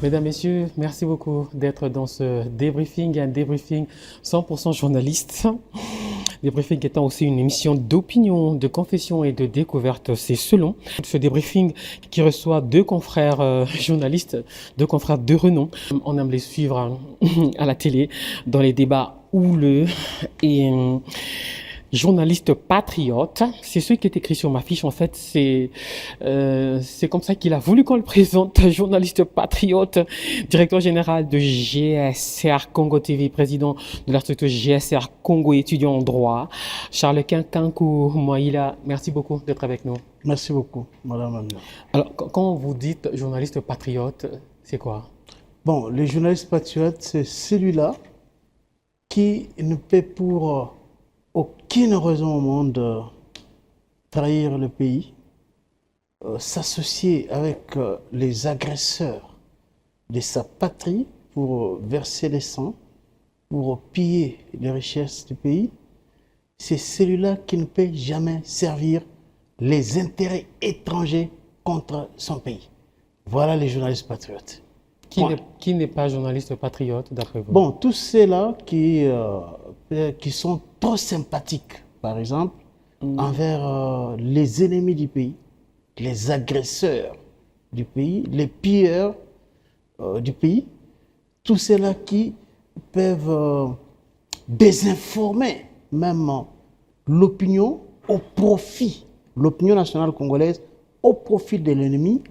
Mesdames, Messieurs, merci beaucoup d'être dans ce débriefing, un débriefing 100% journaliste. Débriefing étant aussi une émission d'opinion, de confession et de découverte, c'est selon. Ce débriefing qui reçoit deux confrères journalistes, deux confrères de renom. On aime les suivre à la télé, dans les débats houleux et journaliste patriote. C'est ce qui est écrit sur ma fiche. En fait, c'est comme ça qu'il a voulu qu'on le présente. Journaliste patriote, directeur général de GSR Congo TV, président de la structure GSR Congo étudiant en droit. Charles Kankou Moïla, merci beaucoup d'être avec nous. Merci beaucoup, Madame Amir. Alors, quand vous dites journaliste patriote, c'est quoi? Bon, le journaliste patriote, c'est celui-là qui ne peut pour aucune raison au monde trahir le pays, s'associer avec les agresseurs de sa patrie pour verser le sang, pour piller les richesses du pays. C'est celui-là qui ne peut jamais servir les intérêts étrangers contre son pays. Voilà les journalistes patriotes. Qui n'est pas journaliste patriote, d'après vous? Bon, tous ceux-là qui sont trop sympathiques, par exemple, envers les ennemis du pays, les agresseurs du pays, les pilleurs du pays, tous ceux-là qui peuvent désinformer même l'opinion au profit, l'opinion nationale congolaise au profit de l'ennemi.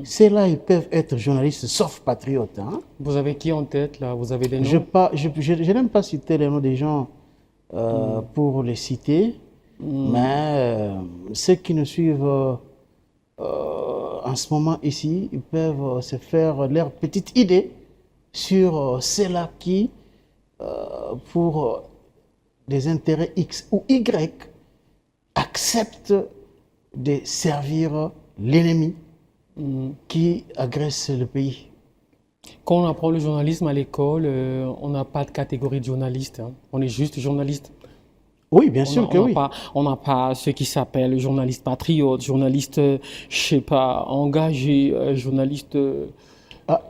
Ceux-là, ils peuvent être journalistes, sauf patriotes. Hein? Vous avez qui en tête, là? Vous avez des noms? Je n'aime pas citer les noms des gens pour les citer, mais ceux qui nous suivent en ce moment ici, ils peuvent se faire leur petite idée sur ceux-là qui, pour des intérêts X ou Y, acceptent de servir l'ennemi qui agresse le pays. Quand on apprend le journalisme à l'école, on n'a pas de catégorie de journaliste. Hein. On est juste journaliste. Oui, bien sûr que oui. On n'a pas ce qui s'appelle journaliste patriote, journaliste, je sais pas, engagé, journaliste...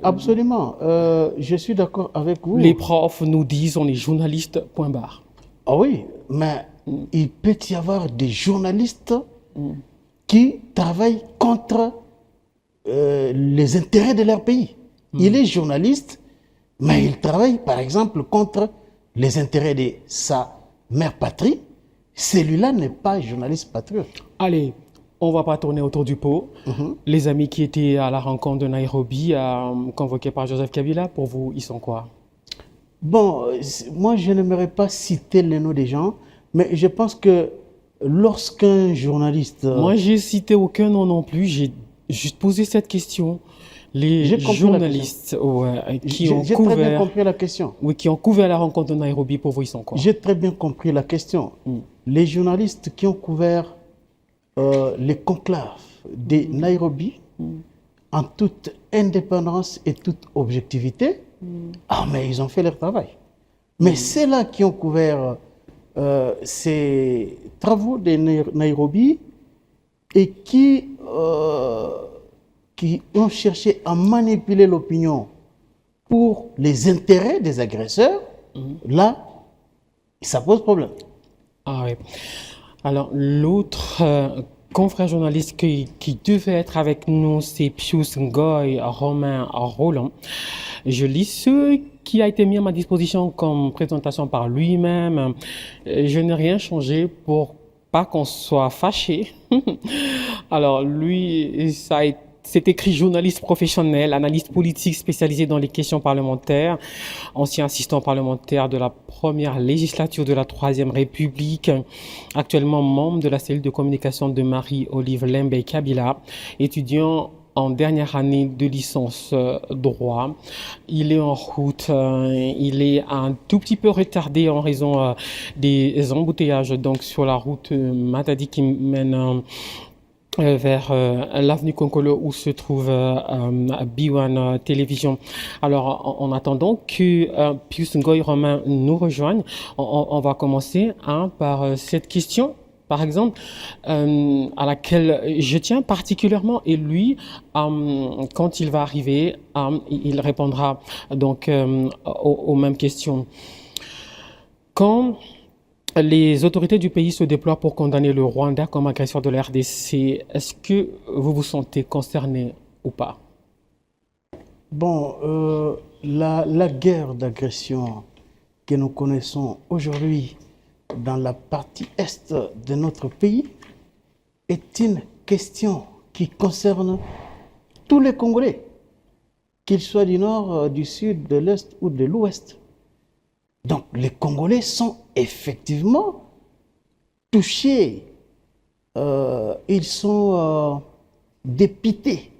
absolument. Je suis d'accord avec vous. Les profs nous disent on est journaliste, point barre. Ah oui, mais il peut y avoir des journalistes qui travaillent contre les intérêts de leur pays. Il est journaliste, mais il travaille par exemple contre les intérêts de sa mère patrie. Celui-là n'est pas journaliste patriote. Allez, on ne va pas tourner autour du pot. Les amis qui étaient à la rencontre de Nairobi, convoqués par Joseph Kabila, pour vous, ils sont quoi? Bon, moi je n'aimerais pas citer les noms des gens, mais je pense que lorsqu'un journaliste... Moi, j'ai cité aucun nom non plus, j'ai juste posé cette question. Les journalistes qui ont couvert... J'ai très bien compris la question. Oui, qui ont couvert la rencontre de Nairobi, pour vous, ils sont quoi? J'ai très bien compris la question. Les journalistes qui ont couvert les conclaves de Nairobi, en toute indépendance et toute objectivité, mais ils ont fait leur travail. Mais ceux-là qui ont couvert ces travaux de Nairobi et qui ont cherché à manipuler l'opinion pour les intérêts des agresseurs, là, ça pose problème. Ah oui. Alors, l'autre confrère journaliste qui devait être avec nous, c'est Pius Ngoy Romain Roland. Je lis ce qui a été mis à ma disposition comme présentation par lui-même. Je n'ai rien changé pour pas qu'on soit fâché. Alors, lui, c'est écrit journaliste professionnel, analyste politique spécialisé dans les questions parlementaires, ancien assistant parlementaire de la première législature de la Troisième République, actuellement membre de la cellule de communication de Marie-Olive Lembe Kabila, étudiant en dernière année de licence droit. Il est en route, il est un tout petit peu retardé en raison des embouteillages donc sur la route Matadi qui mène vers l'avenue Konkolo où se trouve B1 Télévision. Alors, en attendant que Pius Ngoy Romain nous rejoigne, on va commencer par cette question par exemple, à laquelle je tiens particulièrement. Et lui, quand il va arriver, il répondra donc aux mêmes questions. Quand les autorités du pays se déploient pour condamner le Rwanda comme agresseur de la RDC, est-ce que vous vous sentez concerné ou pas? Bon, la guerre d'agression que nous connaissons aujourd'hui dans la partie est de notre pays est une question qui concerne tous les Congolais, qu'ils soient du nord, du sud, de l'est ou de l'ouest. Donc les Congolais sont effectivement touchés, ils sont dépités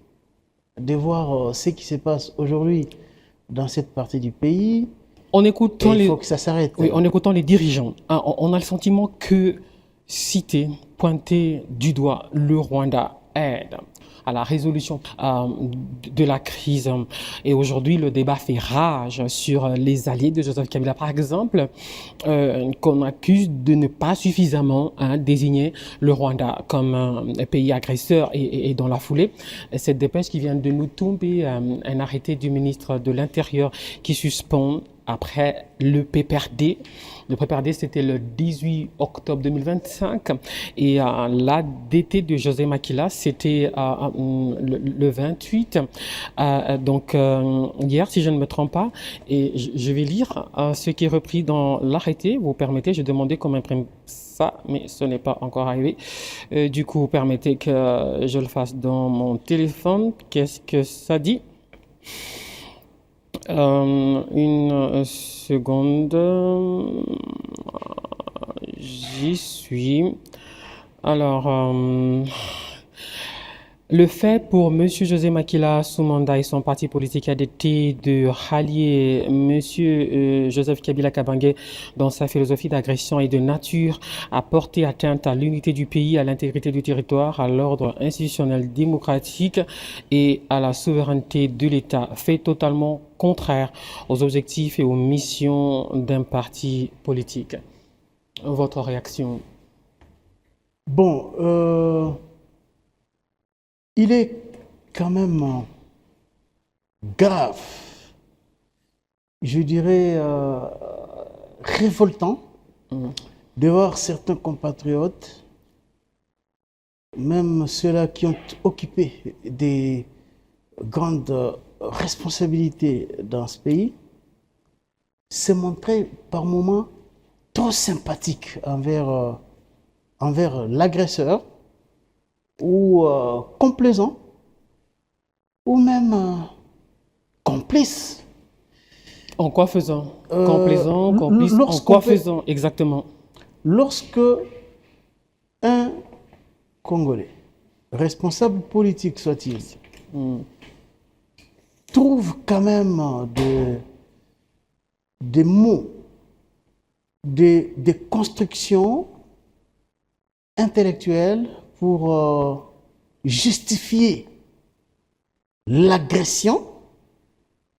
de voir ce qui se passe aujourd'hui dans cette partie du pays. En écoutant il faut que ça s'arrête. Oui, en écoutant les dirigeants, on a le sentiment que citer, pointer du doigt le Rwanda aide à la résolution de la crise. Et aujourd'hui, le débat fait rage sur les alliés de Joseph Kabila, par exemple, qu'on accuse de ne pas suffisamment désigner le Rwanda comme un pays agresseur. Et dans la foulée, cette dépêche qui vient de nous tomber, un arrêté du ministre de l'Intérieur qui suspend après le PPRD. Le PPRD, c'était le 18 octobre 2025 et l'ADT de José Makila, c'était le 28. Donc hier, si je ne me trompe pas, et je vais lire ce qui est repris dans l'arrêté. Vous permettez, j'ai demandé qu'on m'imprime ça, mais ce n'est pas encore arrivé. Du coup, vous permettez que je le fasse dans mon téléphone. Qu'est-ce que ça dit? Une seconde, j'y suis. Alors, le fait pour M. José Makila Soumanda et son parti politique ADT de rallier M. Joseph Kabila Kabange dans sa philosophie d'agression et de nature à porter atteinte à l'unité du pays, à l'intégrité du territoire, à l'ordre institutionnel démocratique et à la souveraineté de l'État fait totalement contraire aux objectifs et aux missions d'un parti politique. Votre réaction? Bon, il est quand même grave, je dirais révoltant de voir certains compatriotes, même ceux-là qui ont occupé des grandes responsabilités dans ce pays, se montrer par moments trop sympathiques envers l'agresseur, ou complaisant, ou même complice. En quoi faisant? Complaisant, complice, en quoi faisant exactement? Lorsque un Congolais, responsable politique soit-il, trouve quand même des mots, des constructions intellectuelles pour justifier l'agression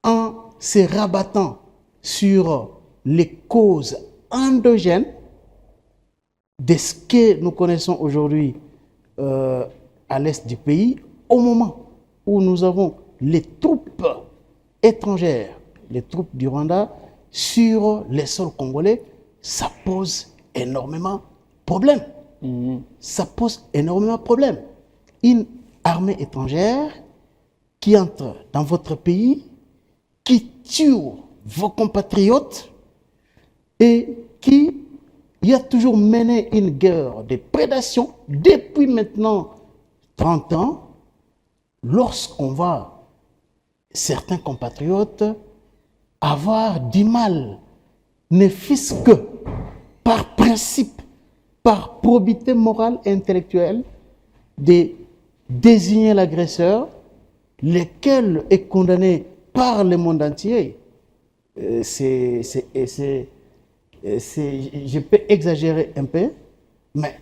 en se rabattant sur les causes endogènes de ce que nous connaissons aujourd'hui à l'est du pays, au moment où nous avons les troupes étrangères, les troupes du Rwanda, sur les sols congolais, ça pose énormément de problèmes. Ça pose énormément de problèmes. Une armée étrangère qui entre dans votre pays, qui tue vos compatriotes et qui y a toujours mené une guerre de prédation depuis maintenant 30 ans, lorsqu'on va, certains compatriotes, avoir du mal, ne fût-ce que par principe, par probité morale et intellectuelle, de désigner l'agresseur, lequel est condamné par le monde entier. Je peux exagérer un peu, mais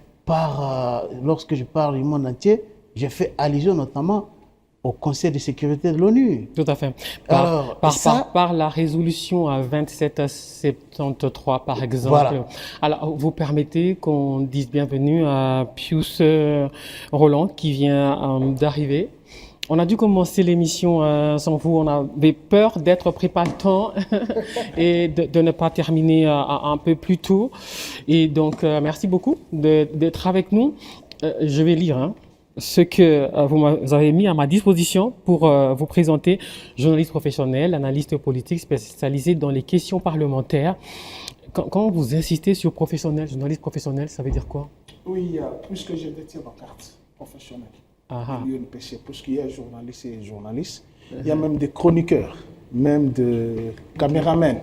lorsque je parle du monde entier, je fais allusion notamment au Conseil de sécurité de l'ONU. Tout à fait. Alors, Par la résolution à 2773, par exemple. Voilà. Alors, vous permettez qu'on dise bienvenue à Pius Roland qui vient d'arriver. On a dû commencer l'émission sans vous. On avait peur d'être pris par le temps et de ne pas terminer un peu plus tôt. Et donc, merci beaucoup d'être avec nous. Je vais lire ce que vous avez mis à ma disposition pour vous présenter. Journaliste professionnel, analyste politique spécialisé dans les questions parlementaires. Quand vous insistez sur professionnel, journaliste professionnel, ça veut dire quoi? Oui, puisque je détiens ma carte professionnelle de l'UNPC, puisqu'il y a journalistes et journalistes, il y a même des chroniqueurs, même des caméramens,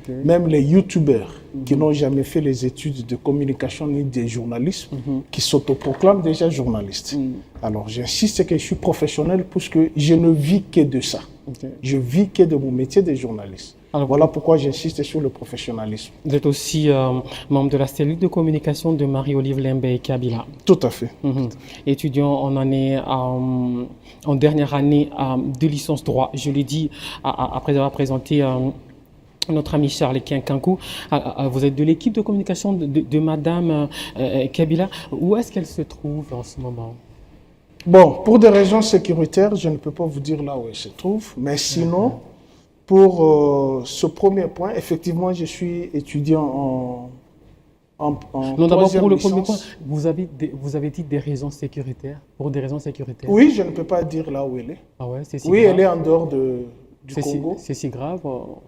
même les youtubeurs qui n'ont jamais fait les études de communication ni des journalistes, qui s'autoproclament déjà journalistes. Alors j'insiste que je suis professionnel puisque je ne vis que de ça. Je vis que de mon métier de journaliste. Alors, voilà pourquoi j'insiste sur le professionnalisme. Vous êtes aussi membre de la cellule de communication de Marie-Olive Lembe-Kabila. Tout à fait. Étudiant en année, en dernière année de licence droit. Je l'ai dit après avoir présenté notre ami Charles Kinkankou. Vous êtes de l'équipe de communication de Madame Kabila. Où est-ce qu'elle se trouve en ce moment? Bon, pour des raisons sécuritaires, je ne peux pas vous dire là où elle se trouve, mais sinon, pour ce premier point, effectivement, je suis étudiant en non, d'abord pour le licence. premier point, vous avez dit des raisons sécuritaires, pour des raisons sécuritaires. Oui, je ne peux pas dire là où elle est. Ah ouais, c'est si oui, grave. Elle est en dehors du Congo. C'est si grave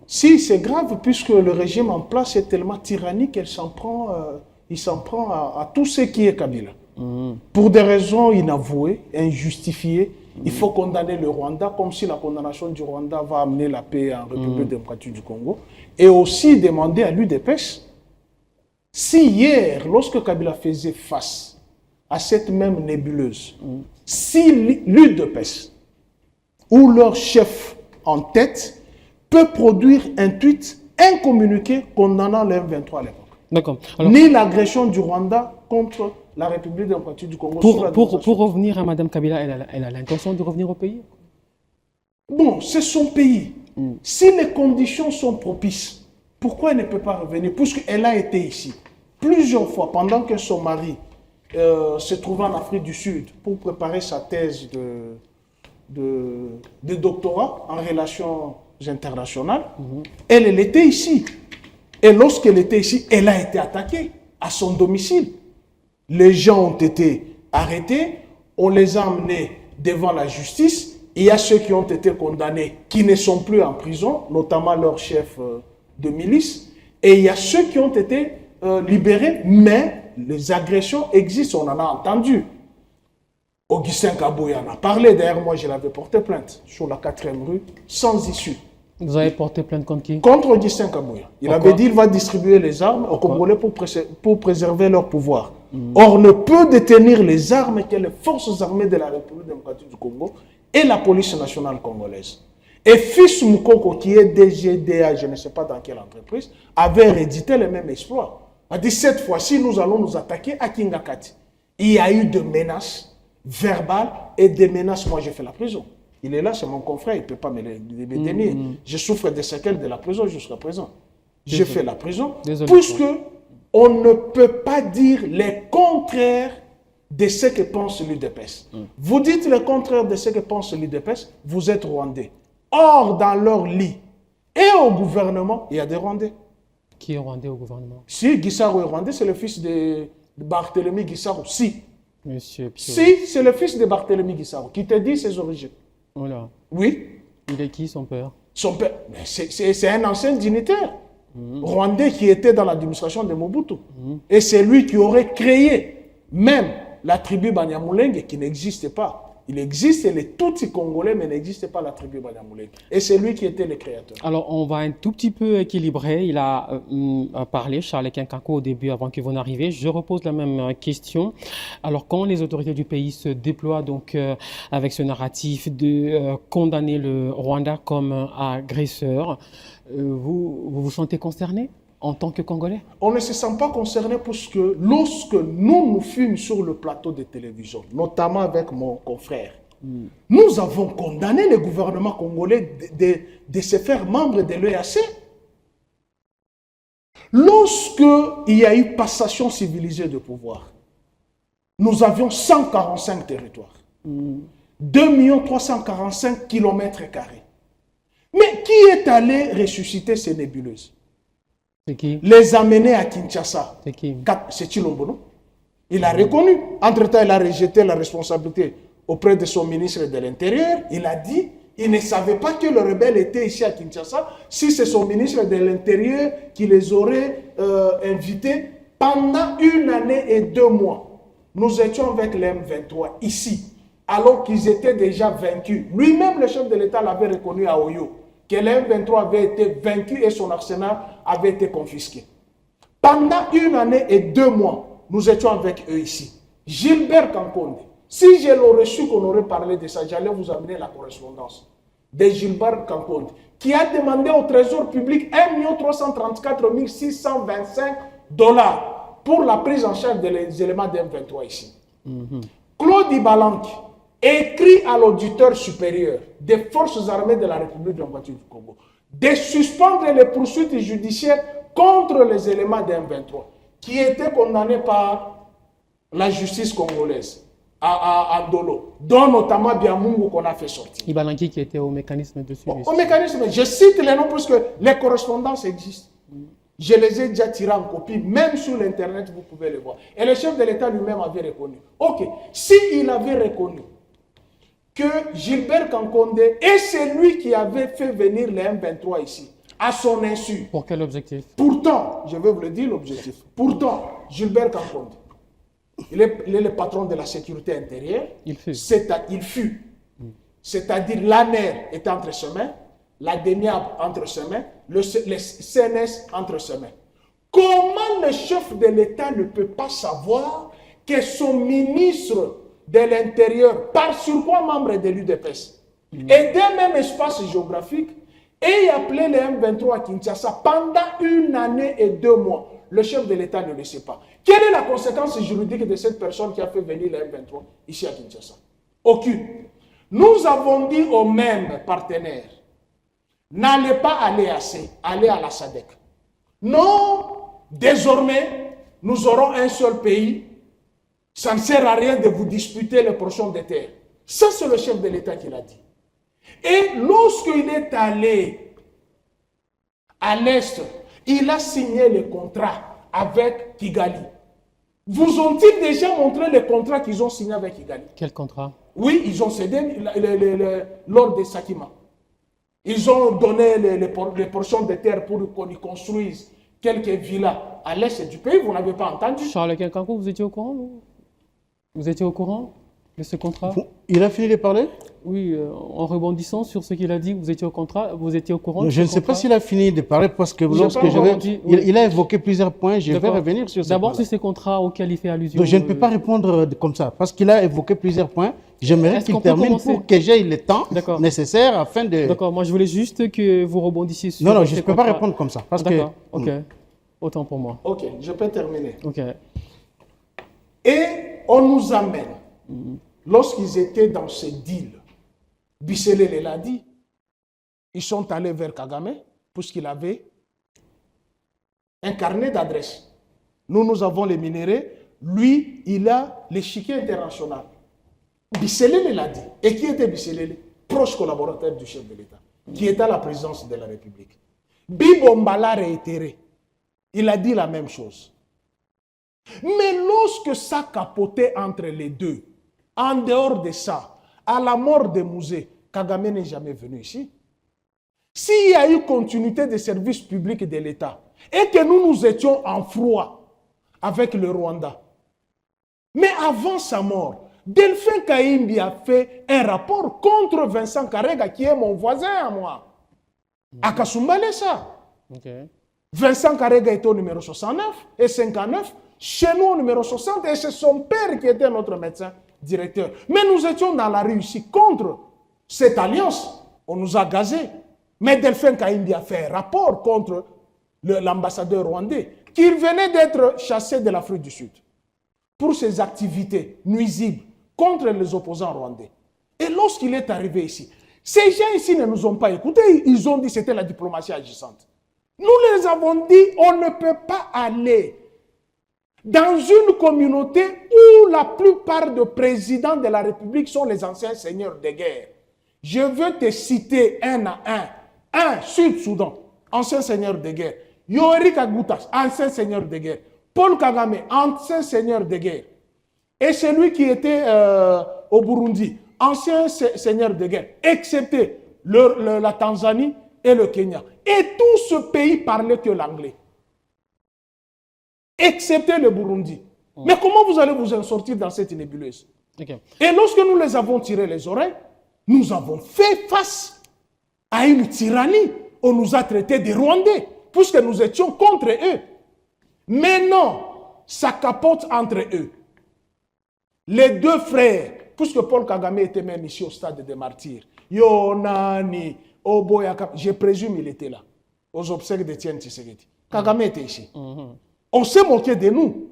Si, c'est grave, puisque le régime en place est tellement tyrannique qu'il s'en prend, à tout ce qui est Kabila. Pour des raisons inavouées, injustifiées, il faut condamner le Rwanda comme si la condamnation du Rwanda va amener la paix en République démocratique du Congo. Et aussi demander à l'UDPS, si hier, lorsque Kabila faisait face à cette même nébuleuse, si l'UDPS ou leur chef en tête peut produire un tweet, un communiqué condamnant le M23 à l'époque. D'accord. Ni l'agression du Rwanda contre la République démocratique du Congo. Pour revenir à Mme Kabila, elle a l'intention de revenir au pays? Bon, c'est son pays. Si les conditions sont propices, pourquoi elle ne peut pas revenir? Puisqu'elle a été ici plusieurs fois pendant que son mari se trouvait en Afrique du Sud pour préparer sa thèse de doctorat en relations internationales. Elle était ici. Et lorsqu'elle était ici, elle a été attaquée à son domicile. Les gens ont été arrêtés, on les a emmenés devant la justice. Il y a ceux qui ont été condamnés, qui ne sont plus en prison, notamment leur chef de milice. Et il y a ceux qui ont été libérés, mais les agressions existent, on en a entendu. Augustin Kaboya en a parlé, d'ailleurs moi je l'avais porté plainte sur la 4e rue, sans issue. Vous avez porté plainte contre qui? Contre Augustin Kaboya. Il avait dit qu'il va distribuer les armes aux Congolais pour préserver leur pouvoir. Or, ne peut détenir les armes que les forces armées de la République démocratique du Congo et la police nationale congolaise. Et Fils Moukoko, qui est DGDA, je ne sais pas dans quelle entreprise, avait réédité le même exploit. Il a dit, cette fois-ci, nous allons nous attaquer à Kingakati. Il y a eu des menaces verbales et des menaces. Moi, j'ai fait la prison. Il est là, c'est mon confrère, il ne peut pas me détenir. Je souffre des séquelles de la prison jusqu'à présent. J'ai fait la prison, puisque on ne peut pas dire les contraires de ce que pense l'UDPS. Vous dites le contraire de ce que pense l'UDPS, vous êtes Rwandais. Or, dans leur lit et au gouvernement, il y a des Rwandais. Qui est Rwandais au gouvernement? Si, Guissaro est Rwandais, c'est le fils de Barthélemy Guissaro. Si. Monsieur Pio. Si, c'est le fils de Barthélemy Guissaro qui te dit ses origines. Voilà. Oui. Il est qui, son père? Son père, c'est un ancien dignitaire rwandais qui était dans l'administration de Mobutu. Et c'est lui qui aurait créé même la tribu Banyamulenge qui n'existait pas. Il existe les Tutsis congolais, mais n'existe pas la tribu Banyamulenge. Et c'est lui qui était le créateur. Alors, on va un tout petit peu équilibrer. Il a parlé, Charles Kinkankou, au début, avant que vous n'arriviez. Je repose la même question. Alors, quand les autorités du pays se déploient donc avec ce narratif de condamner le Rwanda comme agresseur, vous vous sentez concerné en tant que Congolais? On ne se sent pas concerné parce que lorsque nous fûmes sur le plateau de télévision, notamment avec mon confrère Nous avons condamné le gouvernement congolais de se faire membre de l'EAC. Lorsqu'il y a eu passation civilisée de pouvoir, nous avions 145 territoires, 2 345 km². Mais qui est allé ressusciter ces nébuleuses? C'est qui? Les amener à Kinshasa. C'est qui? C'est Chilombo, non? Il a reconnu. Entre-temps, il a rejeté la responsabilité auprès de son ministre de l'Intérieur. Il a dit, il ne savait pas que le rebelle était ici à Kinshasa. Si c'est son ministre de l'Intérieur qui les aurait invités pendant 1 année et 2 mois. Nous étions avec les M23 ici, alors qu'ils étaient déjà vaincus. Lui-même, le chef de l'État, l'avait reconnu à Oyo, que les M23 avaient été vaincus et son arsenal avait été confisqué. Pendant 1 année et 2 mois, nous étions avec eux ici. Gilbert Kankonde, si je l'aurais su qu'on aurait parlé de ça, j'allais vous amener la correspondance de Gilbert Kankonde, qui a demandé au Trésor public 1 334 625 $ pour la prise en charge des éléments de M23 ici. Claude Ibalanki écrit à l'auditeur supérieur des forces armées de la République démocratique du Congo de suspendre les poursuites judiciaires contre les éléments de M23 qui étaient condamnés par la justice congolaise à Ndolo, dont notamment Biamungu qu'on a fait sortir. Ibalanki qui était au mécanisme de suivi. Au mécanisme, je cite les noms parce que les correspondances existent. Je les ai déjà tirés en copie, même sur l'internet, vous pouvez les voir. Et le chef de l'État lui-même avait reconnu. Ok, s'il avait reconnu que Gilbert Kankonde est celui qui avait fait venir les M23 ici, à son insu. Pour quel objectif? Pourtant, je vais vous le dire l'objectif. Pourtant, Gilbert Kankonde, il est le patron de la sécurité intérieure. Il fut. C'est-à-dire l'ANER est entre ses mains, la DENIAB entre ses mains, le CNS entre ses mains. Comment le chef de l'État ne peut pas savoir que son ministre de l'Intérieur, par surcroît membre de l'UDPS, et d'un même espace géographique, ait appelé les M23 à Kinshasa pendant 1 année et 2 mois? Le chef de l'État ne le sait pas. Quelle est la conséquence juridique de cette personne qui a fait venir les M23 ici à Kinshasa? Aucune. Nous avons dit aux mêmes partenaires, n'allez pas à l'EAC, allez à la SADC. Non, désormais, nous aurons un seul pays. Ça ne sert à rien de vous disputer les portions de terre. Ça, c'est le chef de l'État qui l'a dit. Et lorsqu'il est allé à l'Est, il a signé le contrat avec Kigali. Vous ont-ils déjà montré le contrat qu'ils ont signé avec Kigali? Quel contrat? Oui, ils ont cédé lors de Sakima. Ils ont donné les portions de terre pour qu'on y construise quelques villas à l'est du pays. Vous n'avez pas entendu? Charles Kankou, vous étiez au courant? Vous étiez au courant de ce contrat? Il a fini de parler? Oui, en rebondissant sur ce qu'il a dit, vous étiez au courant? Je ne sais pas s'il a fini de parler parce que il a évoqué plusieurs points. Je vais revenir sur ça. D'abord, sur ces contrats auxquels il fait allusion. Donc, je ne peux pas répondre comme ça parce qu'il a évoqué plusieurs points. J'aimerais qu'il termine pour que j'aie le temps nécessaire afin de... D'accord, moi je voulais juste que vous rebondissiez sur... Non, je ne peux pas répondre comme ça. D'accord, ok. Autant pour moi. Ok, je peux terminer. Ok. Et on nous amène, lorsqu'ils étaient dans ce deal, Bisselele l'a dit, ils sont allés vers Kagame puisqu'il avait un carnet d'adresses. Nous avons les minéraux, lui, il a l'échiquier international. Bisselele l'a dit. Et qui était Bisselele? Proche collaborateur du chef de l'État, qui était à la présidence de la République. Bibomba l'a réitéré. Il a dit la même chose. Mais lorsque ça capotait entre les deux, en dehors de ça, à la mort de Mouzé, Kagame n'est jamais venu ici. S'il y a eu continuité des services publics de l'État et que nous étions en froid avec le Rwanda, mais avant sa mort, Delphin Kaimbi a fait un rapport contre Vincent Karega, qui est mon voisin à moi. À Kasumbalé, ça. Okay. Vincent Karega était au numéro 69 et 59. Chez nous, au numéro 60, et c'est son père qui était notre médecin directeur. Mais nous étions dans la rue ici contre cette alliance. On nous a gazés. Mais Delphin Kaimbi a fait un rapport contre l'ambassadeur rwandais, qui venait d'être chassé de l'Afrique du Sud pour ses activités nuisibles contre les opposants rwandais. Et lorsqu'il est arrivé ici, ces gens ici ne nous ont pas écoutés. Ils ont dit que c'était la diplomatie agissante. Nous les avons dit, on ne peut pas aller dans une communauté où la plupart des présidents de la République sont les anciens seigneurs de guerre. Je veux te citer un à un. Un, Sud-Soudan, ancien seigneur de guerre. Yoweri Kaguta, ancien seigneur de guerre. Paul Kagame, ancien seigneur de guerre. Et celui qui était au Burundi, ancien seigneur de guerre, excepté la Tanzanie et le Kenya. Et tout ce pays parlait que l'anglais. Excepté le Burundi. Mais comment vous allez vous en sortir dans cette nébuleuse? Ok. Et lorsque nous les avons tirés les oreilles, nous avons fait face à une tyrannie. On nous a traités de Rwandais, puisque nous étions contre eux. Mais non, ça capote entre eux. Les deux frères, puisque Paul Kagame était même ici au stade des martyrs, Yonani, Oboyaka, je présume il était là, aux obsèques d'Étienne Tshisekedi. Kagame était ici. On s'est moqué de nous.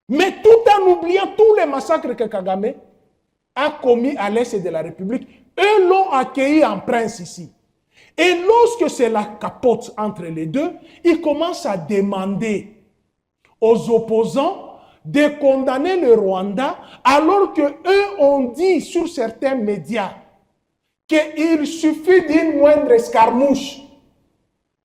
Mais tout en oubliant tous les massacres que Kagame a commis à l'est de la République, eux l'ont accueilli en prince ici. Et lorsque c'est la capote entre les deux, ils commencent à demander aux opposants de condamner le Rwanda, alors qu'eux ont dit sur certains médias qu'il suffit d'une moindre escarmouche.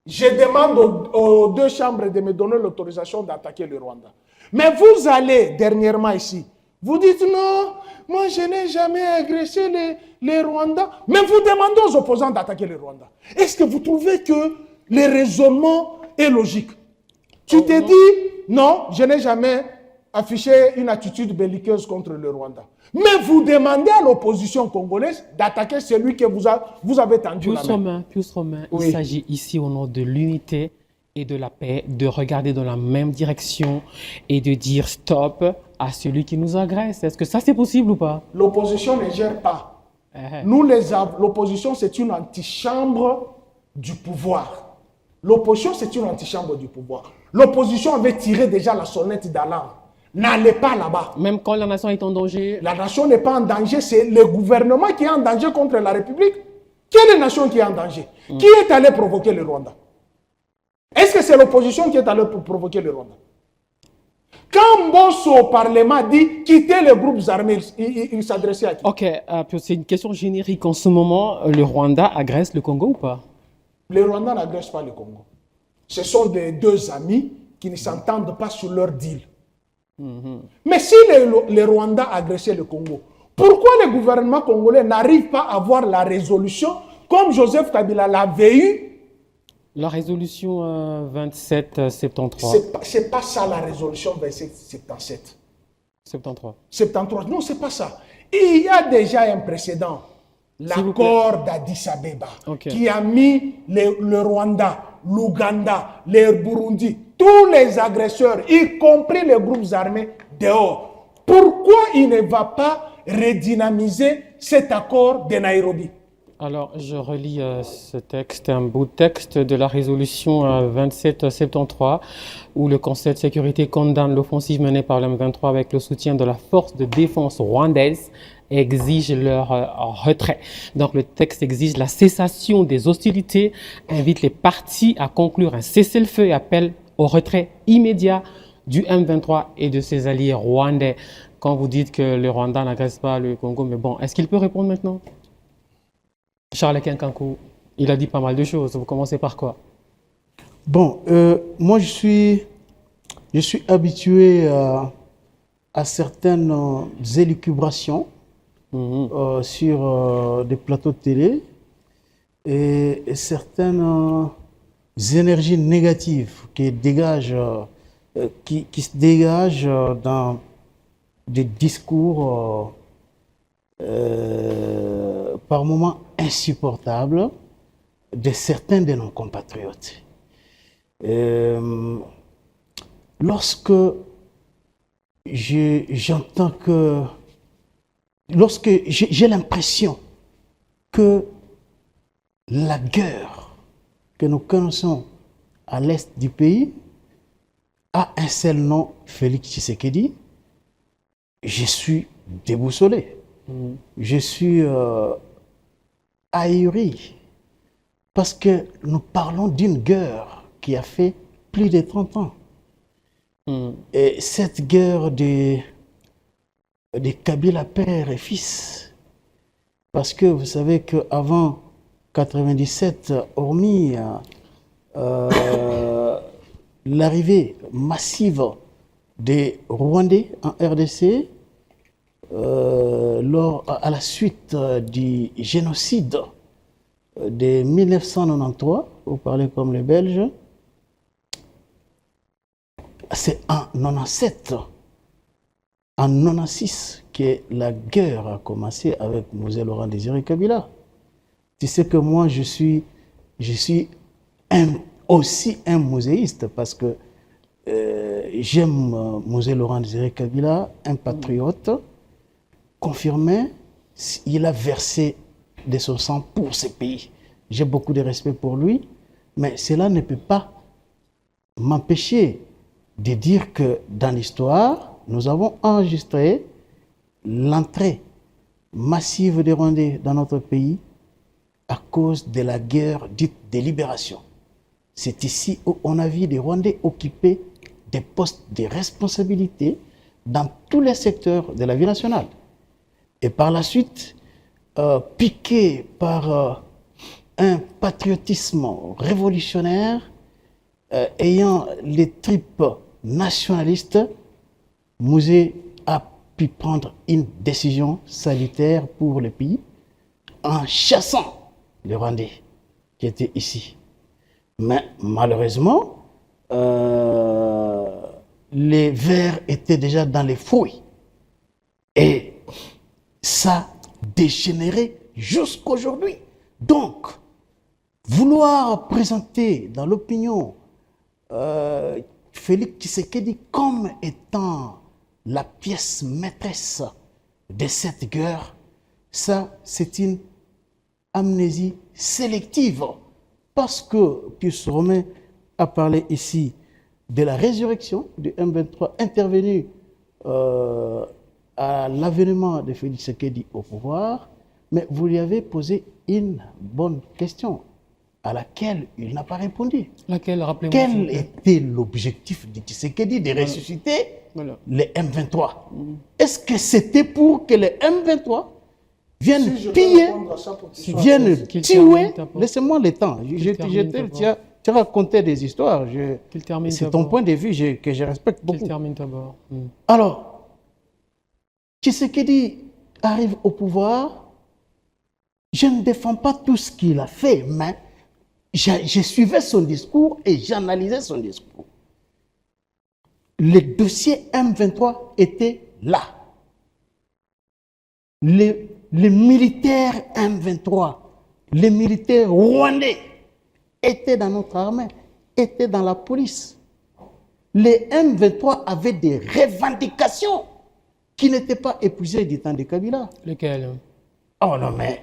Je demande aux deux chambres de me donner l'autorisation d'attaquer le Rwanda. Mais vous allez dernièrement ici, vous dites non, moi je n'ai jamais agressé les Rwandais. Mais vous demandez aux opposants d'attaquer le Rwanda. Est-ce que vous trouvez que le raisonnement est logique? Tu te dis non, je n'ai jamais affiché une attitude belliqueuse contre le Rwanda. Mais vous demandez à l'opposition congolaise d'attaquer celui que vous avez tendu la main. Pius Romain, Oui. il s'agit ici au nom de l'unité et de la paix, de regarder dans la même direction et de dire stop à celui qui nous agresse. Est-ce que ça c'est possible ou pas? L'opposition ne gère pas. L'opposition, c'est une antichambre du pouvoir. L'opposition, c'est une antichambre du pouvoir. L'opposition avait tiré déjà la sonnette d'alarme. N'allez pas là-bas. Même quand la nation est en danger. La nation n'est pas en danger, c'est le gouvernement qui est en danger contre la République. Quelle nation qui est en danger? Qui est allé provoquer le Rwanda? Est-ce que c'est l'opposition qui est allée provoquer le Rwanda? Quand Mbosso au Parlement dit quitter les groupes armés, il s'adressait à qui? Ok, c'est une question générique. En ce moment, le Rwanda agresse le Congo ou pas? Le Rwanda n'agresse pas le Congo. Ce sont des deux amis qui ne s'entendent pas sur leur deal. Mais si le Rwanda agressait le Congo, pourquoi le gouvernement congolais n'arrive pas à avoir la résolution comme Joseph Kabila l'avait eu? La résolution 2773. C'est pas ça la résolution 2777. 73. 73, non, c'est pas ça. Il y a déjà un précédent, l'accord d'Addis Abeba, qui a mis le Rwanda, l'Ouganda, le Burundi, tous les agresseurs, y compris les groupes armés, dehors. Pourquoi il ne va pas redynamiser cet accord de Nairobi? Alors, je relis ce texte, un bout de texte de la résolution 2773, où le Conseil de sécurité condamne l'offensive menée par le M23 avec le soutien de la force de défense rwandaise et exige leur retrait. Donc, le texte exige la cessation des hostilités, invite les parties à conclure un cessez-le-feu et appelle au retrait immédiat du M23 et de ses alliés rwandais. Quand vous dites que le Rwanda n'agresse pas le Congo, mais bon, est-ce qu'il peut répondre maintenant? Charles Kinkankou, il a dit pas mal de choses. Vous commencez par quoi? Bon, moi je suis habitué à certaines élucubrations sur des plateaux de télé et certaines énergies négatives qui se dégagent dans des discours par moments insupportables de certains de nos compatriotes. Lorsque j'entends que, lorsque j'ai l'impression que la guerre que nous connaissons à l'est du pays a un seul nom, Félix Tshisekedi, je suis déboussolé. je suis ahuri parce que nous parlons d'une guerre qui a fait plus de 30 ans. Et cette guerre de Kabila père et fils, parce que vous savez qu'avant 97, hormis l'arrivée massive des Rwandais en RDC, à la suite du génocide de 1993, vous parlez comme les Belges, c'est en 97, en 96 que la guerre a commencé avec Mosé Laurent Désiré Kabila. Tu sais que moi, je suis aussi un moséiste parce que j'aime Mosé Laurent Désiré Kabila, un patriote confirmé. Il a versé de son sang pour ce pays. J'ai beaucoup de respect pour lui, mais cela ne peut pas m'empêcher de dire que dans l'histoire, nous avons enregistré l'entrée massive des Rwandais dans notre pays à cause de la guerre dite de libération. C'est ici où on a vu des Rwandais occuper des postes de responsabilité dans tous les secteurs de la vie nationale. Et par la suite, piqué par un patriotisme révolutionnaire, ayant les tripes nationalistes, Mosé a pu prendre une décision salutaire pour le pays en chassant les Rwandais qui étaient ici. Mais malheureusement, les vers étaient déjà dans les fruits. Et ça dégénéré jusqu'aujourd'hui. Donc, vouloir présenter dans l'opinion Félix Tshisekedi comme étant la pièce maîtresse de cette guerre, ça, c'est une amnésie sélective. Parce que Pius Romain a parlé ici de la résurrection du M23 intervenu à l'avènement de Félix Tshisekedi au pouvoir, mais vous lui avez posé une bonne question à laquelle il n'a pas répondu. Laquelle, rappelez-moi. Quel était l'objectif de Tshisekedi de ressusciter les M23? Est-ce que c'était pour que les M23 viennent piller, viennent tuer? Laissez-moi le temps. Tu as raconté des histoires. C'est ton point de vue que je respecte beaucoup. Qu'il termine d'abord. Alors, Tshisekedi arrive au pouvoir. Je ne défends pas tout ce qu'il a fait, mais je suivais son discours et j'analysais son discours. Les dossiers M23 étaient là. Les militaires M23, les militaires rwandais étaient dans notre armée, étaient dans la police. Les M23 avaient des revendications qui n'étaient pas épuisées du temps de Kabila. Lesquelles? Oh non, mais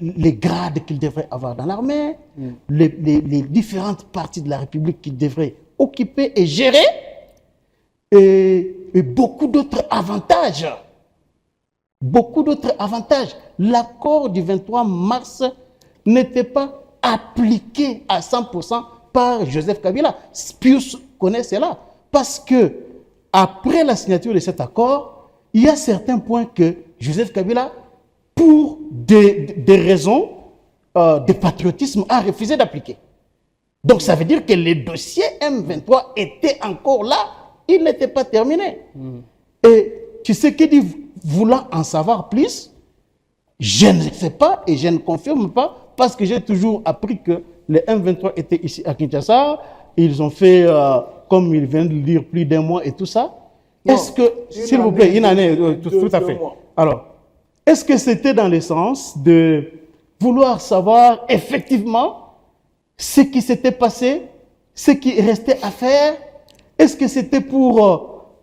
les grades qu'ils devraient avoir dans l'armée, les différentes parties de la République qu'ils devraient occuper et gérer, et beaucoup d'autres avantages. Beaucoup d'autres avantages. L'accord du 23 mars n'était pas appliqué à 100% par Joseph Kabila. Pius connaît cela. Parce que après la signature de cet accord, il y a certains points que Joseph Kabila, pour des raisons de patriotisme, a refusé d'appliquer. Donc ça veut dire que les dossiers M23 étaient encore là, ils n'étaient pas terminés. Et tu sais que dit, voulant en savoir plus, je ne sais pas et je ne confirme pas, parce que j'ai toujours appris que les M23 étaient ici à Kinshasa, ils ont fait, comme il vient de le dire, plus d'un mois et tout ça. Est-ce que, s'il vous plaît, une année, tout à fait. Alors, est-ce que c'était dans le sens de vouloir savoir effectivement ce qui s'était passé, ce qui restait à faire? Est-ce que c'était pour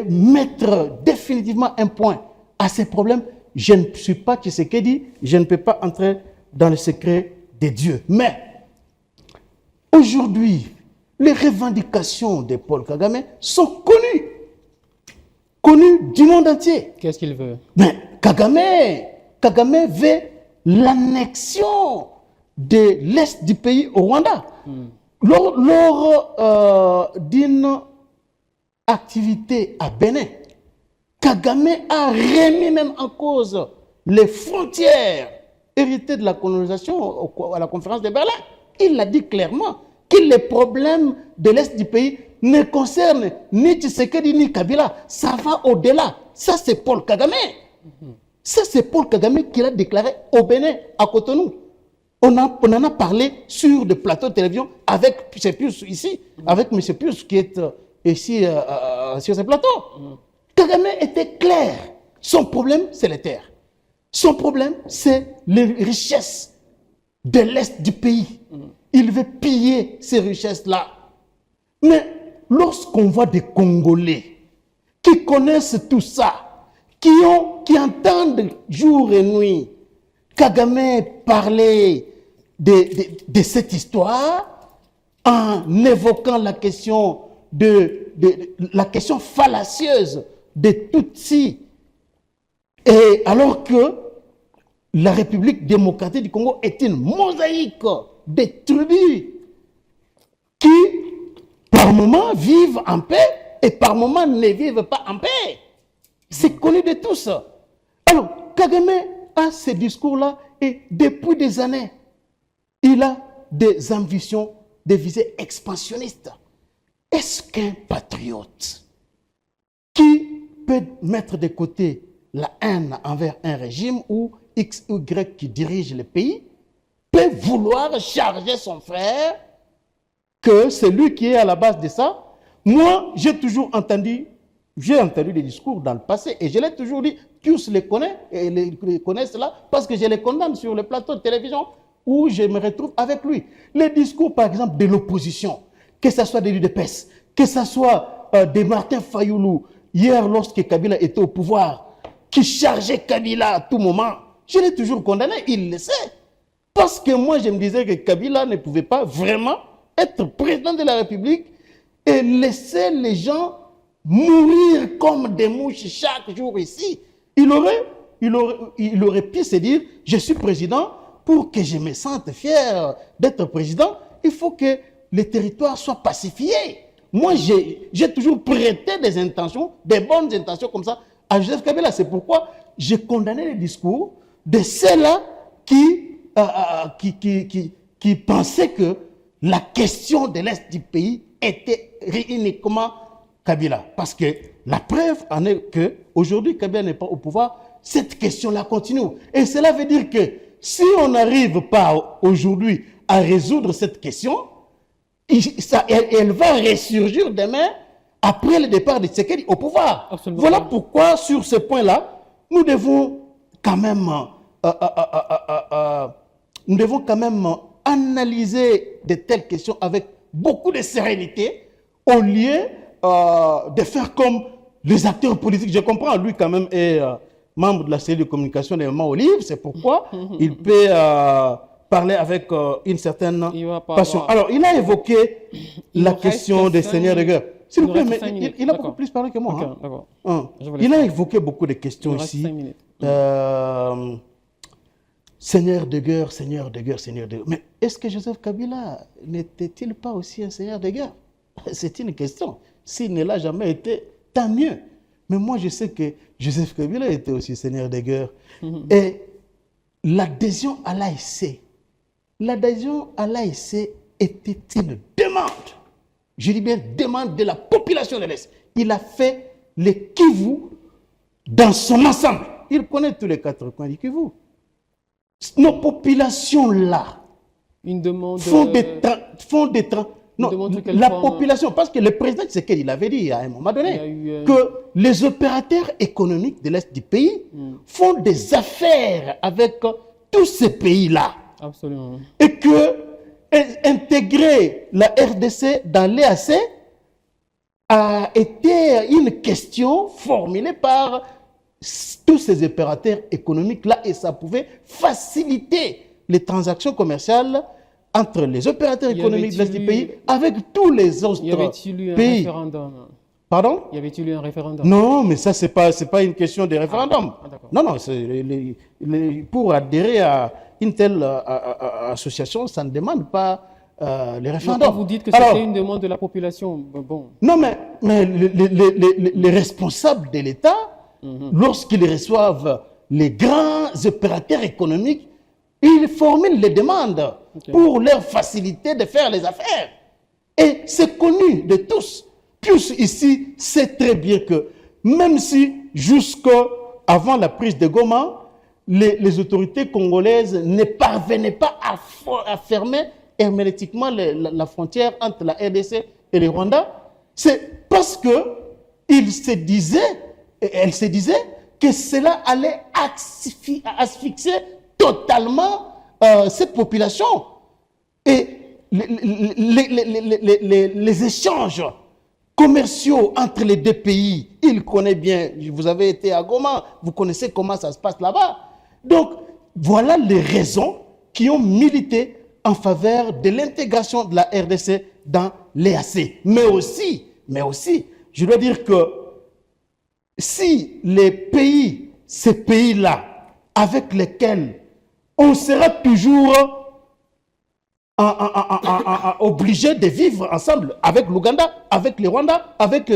mettre définitivement un point à ces problèmes? Je ne suis pas Tshisekedi, je ne peux pas entrer dans le secret des dieux. Mais aujourd'hui, les revendications de Paul Kagame sont connues. connu du monde entier. Qu'est-ce qu'il veut? Mais Kagame veut l'annexion de l'Est du pays au Rwanda. Lors d'une activité à Bénin, Kagame a remis même en cause les frontières héritées de la colonisation à la conférence de Berlin. Il l'a dit clairement que les problèmes de l'Est du pays ne concernent ni Tshisekedi ni Kabila. Ça va au-delà. Ça, c'est Paul Kagame. Ça, c'est Paul Kagame qui l'a déclaré au Bénin, à Cotonou. On en a parlé sur des plateaux de télévision avec M. Pius ici, avec M. Pius qui est ici sur ce plateau. Kagame était clair. Son problème, c'est les terres. Son problème, c'est les richesses de l'Est du pays. Il veut piller ces richesses-là. Mais lorsqu'on voit des Congolais qui connaissent tout ça, qui entendent jour et nuit Kagame parler de cette histoire en évoquant la question la question fallacieuse des Tutsis, et alors que la République démocratique du Congo est une mosaïque de tribus qui, par moments, vivent en paix et par moments ne vivent pas en paix. C'est connu de tous. Alors, Kagame a ce discours-là et depuis des années, il a des ambitions, des visées expansionnistes. Est-ce qu'un patriote qui peut mettre de côté la haine envers un régime ou X ou Y qui dirige le pays peut vouloir charger son frère que c'est lui qui est à la base de ça? Moi, j'ai entendu des discours dans le passé et je l'ai toujours dit, tous les connaissent et les connaissent là parce que je les condamne sur le plateau de télévision où je me retrouve avec lui. Les discours, par exemple, de l'opposition, que ce soit de l'UDPS, que ce soit de Martin Fayoulou, hier lorsque Kabila était au pouvoir, qui chargeait Kabila à tout moment, je l'ai toujours condamné, il le sait. Parce que moi, je me disais que Kabila ne pouvait pas vraiment être président de la République et laisser les gens mourir comme des mouches chaque jour ici. Il aurait pu se dire, je suis président, pour que je me sente fier d'être président, il faut que les territoires soient pacifiés. Moi, j'ai toujours prêté des intentions, des bonnes intentions comme ça à Joseph Kabila. C'est pourquoi j'ai condamné les discours de ceux-là qui pensaient que la question de l'Est du pays était uniquement Kabila. Parce que la preuve en est qu'aujourd'hui, Kabila n'est pas au pouvoir, cette question-là continue. Et cela veut dire que si on n'arrive pas aujourd'hui à résoudre cette question, elle va ressurgir demain après le départ de Tshisekedi au pouvoir. Absolument. Voilà pourquoi, sur ce point-là, nous devons quand même analyser de telles questions avec beaucoup de sérénité au lieu de faire comme les acteurs politiques. Je comprends, lui quand même est membre de la cellule de communication des Mamans Olive, c'est pourquoi il peut parler avec une certaine passion. Alors, il a évoqué la question des seigneurs de guerre. S'il vous plaît, mais il a beaucoup plus parlé que moi. Il a évoqué beaucoup de questions ici. Seigneur de guerre, seigneur de guerre, seigneur de guerre. Mais est-ce que Joseph Kabila n'était-il pas aussi un seigneur de guerre? C'est une question. S'il ne l'a jamais été, tant mieux. Mais moi, je sais que Joseph Kabila était aussi seigneur de guerre. Et l'adhésion à l'AIC, était une demande. Je dis bien demande de la population de l'Est. Il a fait le Kivu dans son ensemble. Il connaît tous les 4 coins du Kivu. Nos populations-là font des la population, parce que le président Tshisekedi, il avait dit à un moment donné que les opérateurs économiques de l'Est du pays font des affaires avec tous ces pays-là. Absolument. Et que intégrer la RDC dans l'EAC a été une question formulée par tous ces opérateurs économiques-là et ça pouvait faciliter les transactions commerciales entre les opérateurs économiques de l'Est du pays avec tous les autres pays. Pardon? Y avait-il eu un référendum? Non, mais ça, c'est pas une question de référendum. D'accord. Non, non, pour adhérer à une telle association, ça ne demande pas les référendums. Quand vous dites que Alors, c'était une demande de la population, bon. non, mais les responsables de l'État, lorsqu'ils reçoivent les grands opérateurs économiques, ils formulent les demandes pour leur faciliter de faire les affaires. Et c'est connu de tous. Pius ici sait très bien que même si jusqu'avant la prise de Goma, les autorités congolaises ne parvenaient pas à fermer hermétiquement la frontière entre la RDC et le Rwanda, c'est parce que elle se disait que cela allait asphyxier totalement cette population. Et les échanges commerciaux entre les deux pays, il connaît bien, vous avez été à Goma, vous connaissez comment ça se passe là-bas. Donc, voilà les raisons qui ont milité en faveur de l'intégration de la RDC dans l'EAC. Mais aussi, je dois dire que si ces pays-là, avec lesquels on sera toujours obligé de vivre ensemble, avec l'Ouganda, avec le Rwanda, avec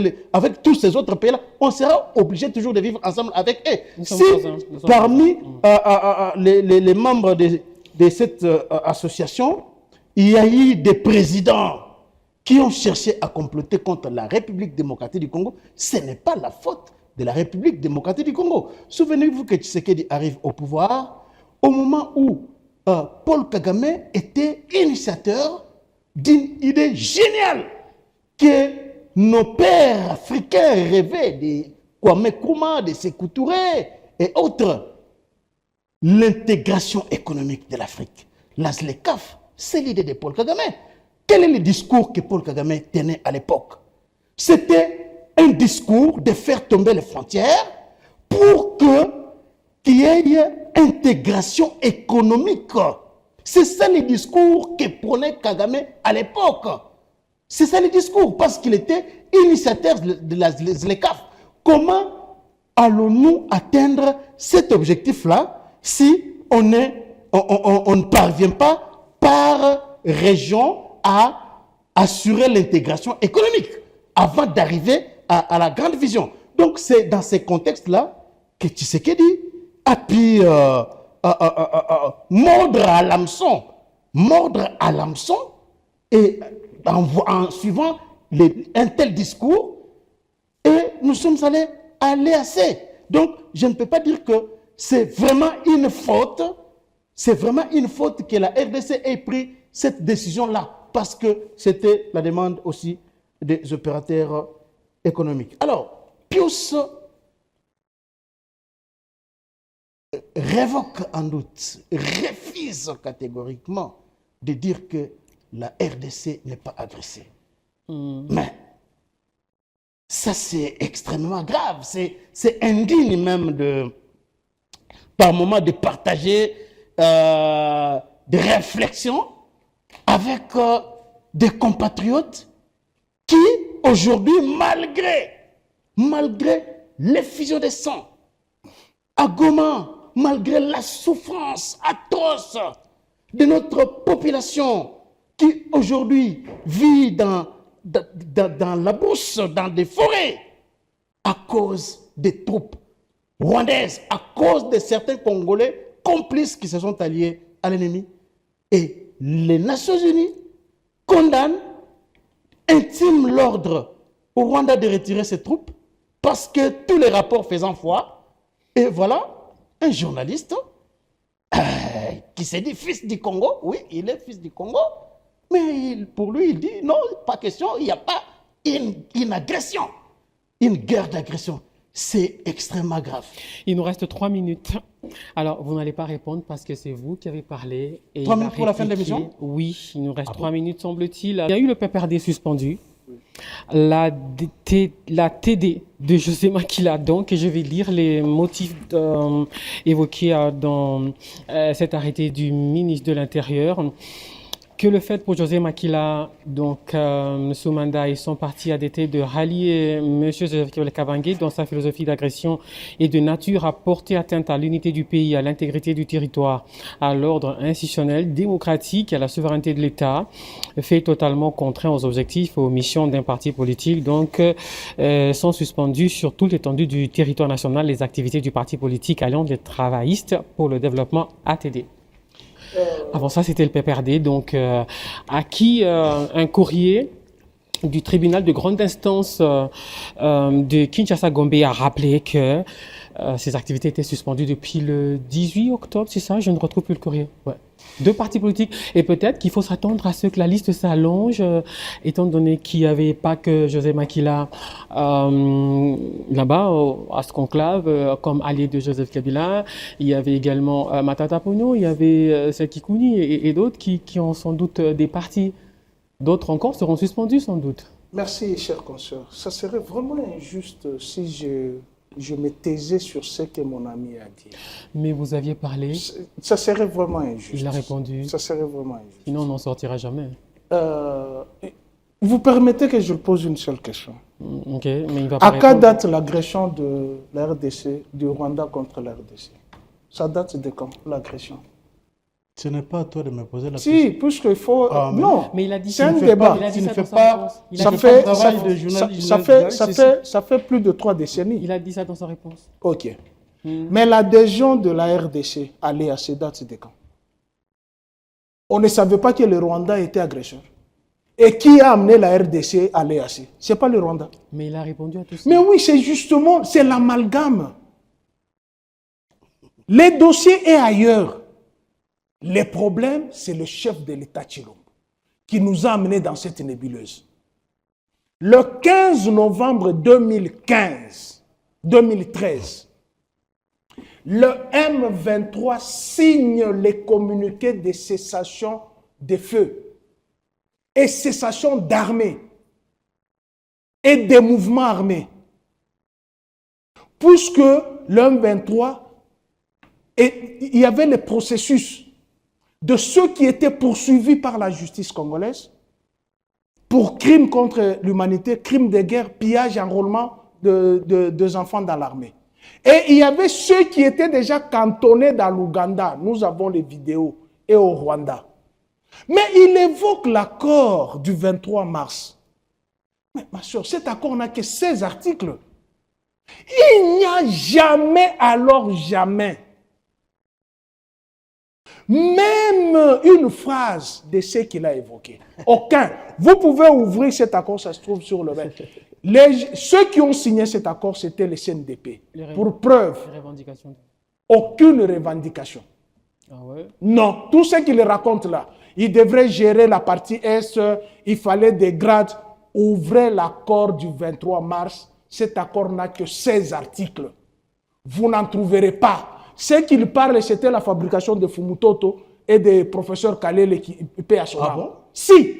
tous ces autres pays-là, on sera obligé toujours de vivre ensemble avec eux. Si parmi les membres de cette association, il y a eu des présidents qui ont cherché à comploter contre la République démocratique du Congo, ce n'est pas la faute de la République démocratique du Congo. Souvenez-vous que Tshisekedi arrive au pouvoir au moment où Paul Kagame était initiateur d'une idée géniale que nos pères africains rêvaient, de Kwame Nkrumah, de Sékou Touré et autres. L'intégration économique de l'Afrique. La ZLECAf, c'est l'idée de Paul Kagame. Quel est le discours que Paul Kagame tenait à l'époque? C'était un discours de faire tomber les frontières pour qu'il y ait intégration économique. C'est ça le discours que prenait Kagame à l'époque. C'est ça le discours, parce qu'il était initiateur de la ZLECAf. Comment allons-nous atteindre cet objectif-là si on ne parvient pas par région à assurer l'intégration économique avant d'arriver à la grande vision? Donc c'est dans ces contextes-là que Tshisekedi a pu mordre à l'hameçon et en suivant un tel discours, et nous sommes allés à l'EAC. Donc je ne peux pas dire que c'est vraiment une faute que la RDC ait pris cette décision-là, parce que c'était la demande aussi des opérateurs économiques. Alors, Pius révoque en doute, refuse catégoriquement de dire que la RDC n'est pas agressée. Mais ça, c'est extrêmement grave. C'est indigne même par moment de partager des réflexions avec des compatriotes qui, aujourd'hui, malgré l'effusion de sang, à Goma, malgré la souffrance atroce de notre population qui, aujourd'hui, vit dans la brousse, dans des forêts, à cause des troupes rwandaises, à cause de certains Congolais complices qui se sont alliés à l'ennemi. Et les Nations Unies condamnent, intiment l'ordre au Rwanda de retirer ses troupes, parce que tous les rapports faisant foi, et voilà, un journaliste qui s'est dit fils du Congo, oui, il est fils du Congo, mais pour lui, il dit non, pas question, il n'y a pas une agression, une guerre d'agression. C'est extrêmement grave. Il nous reste 3 minutes. Alors, vous n'allez pas répondre parce que c'est vous qui avez parlé. 3 minutes pour la fin de l'émission? Oui, il nous reste 3 minutes, semble-t-il. Il y a eu le PPRD suspendu. La TD de José Makila, donc, et je vais lire les motifs évoqués dans cet arrêté du ministre de l'Intérieur. que le fait pour José Makila, donc Soumanda et son parti a été de rallier M. Joseph Kabangui dans sa philosophie d'agression et de nature à porter atteinte à l'unité du pays, à l'intégrité du territoire, à l'ordre institutionnel, démocratique, à la souveraineté de l'État, fait totalement contraint aux objectifs et aux missions d'un parti politique. Donc, sont suspendues sur toute l'étendue du territoire national les activités du parti politique Alliance des travaillistes pour le développement ATD. Avant ça, c'était le PPRD, donc à qui un courrier du tribunal de grande instance de Kinshasa-Gombe a rappelé que ces activités étaient suspendues depuis le 18 octobre, c'est ça? Je ne retrouve plus le courrier. Ouais. 2 partis politiques. Et peut-être qu'il faut s'attendre à ce que la liste s'allonge, étant donné qu'il n'y avait pas que José Makila là-bas, à ce conclave, comme allié de Joseph Kabila. Il y avait également Matata Ponyo, il y avait Seki Kuni et d'autres qui ont sans doute des partis. D'autres encore seront suspendus sans doute. Merci, chère consoeur. Ça serait vraiment injuste si je me taisais sur ce que mon ami a dit. Mais vous aviez parlé. Ça serait vraiment injuste. Il a répondu. Ça serait vraiment injuste. Sinon, on n'en sortira jamais. Vous permettez que je pose une seule question. Ok, mais il va À pas quand répondre. date l'agression de la RDC, du Rwanda contre la RDC? Ça date de quand, l'agression? Ce n'est pas à toi de me poser la Si, question. puisqu'il faut... Ah, mais non, Mais il a dit c'est ça. un ne fais débat. pas- Il a dit tu ne ça fais dans sa pas- réponse. Il a Ça dit fait, travail ça, de journaliste, ça journaliste, fait, ça fait plus de 3 décennies. Il a dit ça dans sa réponse. Ok. Mais l'adhésion de la RDC à l'EAC date de quand? On ne savait pas que le Rwanda était agresseur. Et qui a amené la RDC à l'EAC? Ce n'est pas le Rwanda. Mais il a répondu à tout ça. Mais oui, c'est justement, c'est l'amalgame. Les dossiers est ailleurs. Les problèmes, c'est le chef de l'État Tshilombo qui nous a amenés dans cette nébuleuse. Le 15 novembre 2013, le M23 signe les communiqués de cessation des feux et cessation d'armée et des mouvements armés. Puisque le M23, il y avait le processus de ceux qui étaient poursuivis par la justice congolaise pour crimes contre l'humanité, crimes de guerre, pillage, enrôlement des enfants dans l'armée. Et il y avait ceux qui étaient déjà cantonnés dans l'Ouganda. Nous avons les vidéos. Et au Rwanda. Mais il évoque l'accord du 23 mars. Mais ma soeur, cet accord n'a que 16 articles. Il n'y a jamais, alors jamais, même une phrase de ce qu'il a évoqué. Aucun. Vous pouvez ouvrir cet accord, ça se trouve sur le web. Ceux qui ont signé cet accord, c'était les CNDP. Pour preuve, Les revendications. aucune revendication. Ah ouais. Non, tout ce qu'il raconte là, il devrait gérer la partie Est, il fallait des grades. Ouvrez l'accord du 23 mars. Cet accord n'a que 16 articles. Vous n'en trouverez pas. Ce qu'il parle, c'était la fabrication de Fumutoto et des professeurs Kalele qui paient à son Ah âme. bon? Si.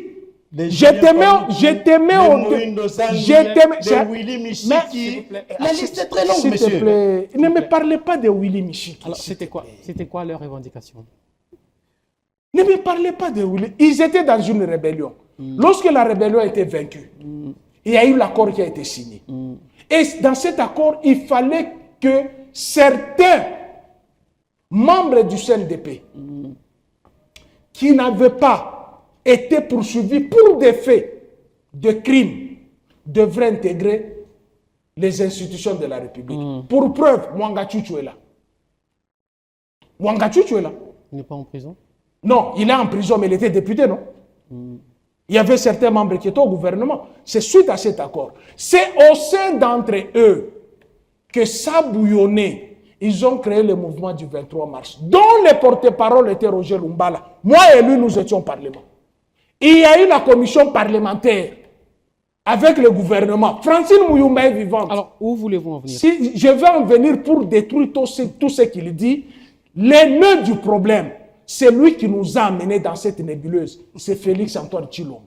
J'étais de Willy Michiki. La liste est très longue, S'il te monsieur. plaît, ne me parlez pas de Willy Michiki. Alors, c'était quoi leur revendication? Ne me parlez pas de Willy. Ils étaient dans une rébellion. Lorsque la rébellion a été vaincue, il y a eu l'accord qui a été signé. Et dans cet accord, il fallait que certains membres du CNDP qui n'avaient pas été poursuivis pour des faits de crimes devraient intégrer les institutions de la République. Pour preuve, Mwanga Chuchu est là. Mwanga Chuchu est là. Il n'est pas en prison? Non, il est en prison, mais il était député, non? Il y avait certains membres qui étaient au gouvernement. C'est suite à cet accord. C'est au sein d'entre eux que ça bouillonnait. Ils ont créé le mouvement du 23 mars, dont le porte-parole était Roger Lumbala. Moi et lui, nous étions au Parlement. Il y a eu la commission parlementaire avec le gouvernement. Francine Mouyoumba est vivante. Alors, où voulez-vous en venir? Si je vais en venir pour détruire tout ce qu'il dit, le nœud du problème, c'est lui qui nous a amenés dans cette nébuleuse. C'est Félix Antoine Tshilombo.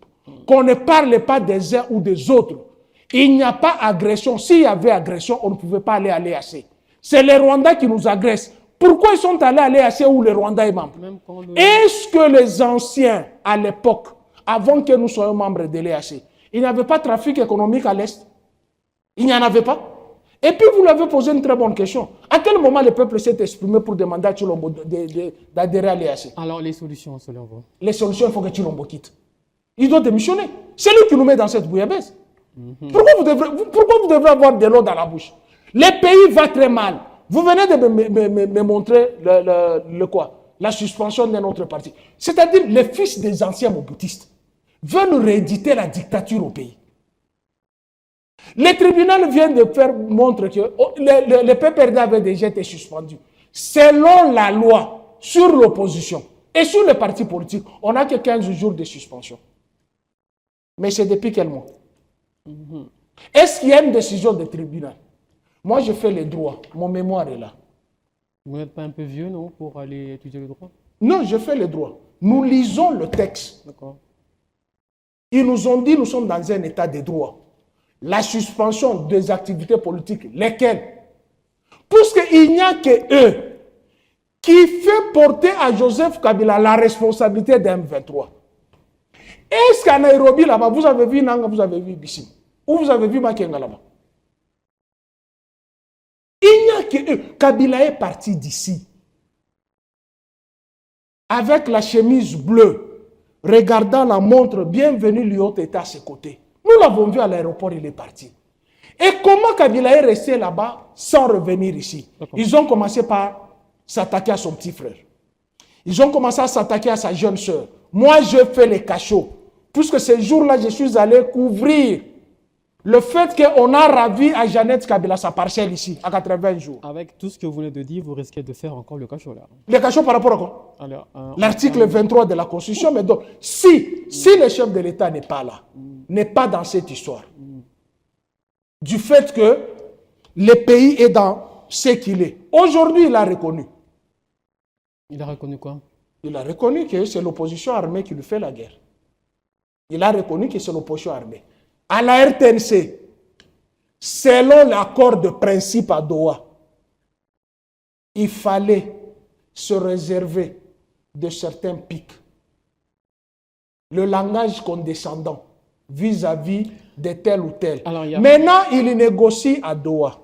Qu'on ne parle pas des uns ou des autres. Il n'y a pas agression. S'il y avait agression, on ne pouvait pas aller à l'EAC. C'est les Rwandais qui nous agressent. Pourquoi ils sont allés à l'EAC où le Rwanda est membre? Est-ce que les anciens à l'époque, avant que nous soyons membres de l'EAC, il n'y avait pas de trafic économique à l'Est. Il n'y en avait pas. Et puis vous l'avez posé une très bonne question. À quel moment le peuple s'est exprimé pour demander à Tshilombo d'adhérer à l'EAC? Alors, les solutions, selon vous? Les solutions, il faut que Tshilombo quitte. Il doit démissionner. C'est lui qui nous met dans cette bouillabaisse. Pourquoi vous devrez avoir de l'eau dans la bouche? Le pays va très mal. Vous venez de me montrer la suspension de notre parti. C'est-à-dire les fils des anciens moboutistes veulent rééditer la dictature au pays. Le tribunal vient de faire montrer que le PPRD avait déjà été suspendu. Selon la loi sur l'opposition et sur les partis politiques, on n'a que 15 jours de suspension. Mais c'est depuis quel mois? Est-ce qu'il y a une décision du tribunal? Moi, je fais les droits. Mon mémoire est là. Vous n'êtes pas un peu vieux, non, pour aller étudier le droit? Non, je fais les droits. Nous lisons le texte. D'accord. Ils nous ont dit nous sommes dans un état de droit. La suspension des activités politiques, lesquelles? Puisqu'il n'y a que eux qui fait porter à Joseph Kabila la responsabilité d'un M23. Est-ce qu'à Nairobi, là-bas, vous avez vu Nanga, vous avez vu Bissim? Ou vous avez vu Makenga là-bas? Il n'y a que eux. Kabila est parti d'ici. Avec la chemise bleue, regardant la montre, bienvenue Liot était à ses côtés. Nous l'avons vu à l'aéroport, il est parti. Et comment Kabila est resté là-bas sans revenir ici? Ils ont commencé par s'attaquer à son petit frère. Ils ont commencé à s'attaquer à sa jeune sœur. Moi, je fais les cachots. Puisque ce jour-là, je suis allé couvrir le fait qu'on a ravi à Jeannette Kabila sa parcelle ici, à 80 jours. Avec tout ce que vous venez de dire, vous risquez de faire encore le cachot là. Le cachot par rapport à quoi? L'article 23 de la Constitution. Mais donc, si le chef de l'État n'est pas là, n'est pas dans cette histoire, du fait que le pays est dans ce qu'il est. Aujourd'hui, il a reconnu. Il a reconnu quoi? Il a reconnu que c'est l'opposition armée qui lui fait la guerre. Il a reconnu que c'est l'opposition armée. À la RTNC, selon l'accord de principe à Doha, il fallait se réserver de certains pics. Le langage condescendant vis-à-vis de tel ou tel. Maintenant, il négocie à Doha.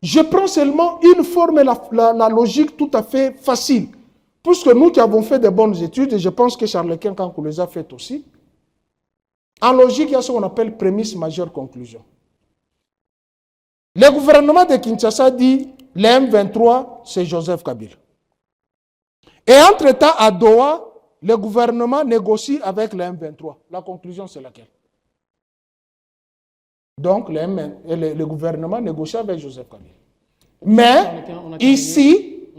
Je prends seulement une forme et la logique tout à fait facile. Puisque nous qui avons fait de bonnes études, et je pense que Charles Kankou les a faites aussi, en logique, il y a ce qu'on appelle prémisse majeure conclusion. Le gouvernement de Kinshasa dit le M23, c'est Joseph Kabila. Et entre-temps, à Doha, le gouvernement négocie avec le M23. La conclusion, c'est laquelle? Donc, le gouvernement négocie avec Joseph Kabila. Mais, ici,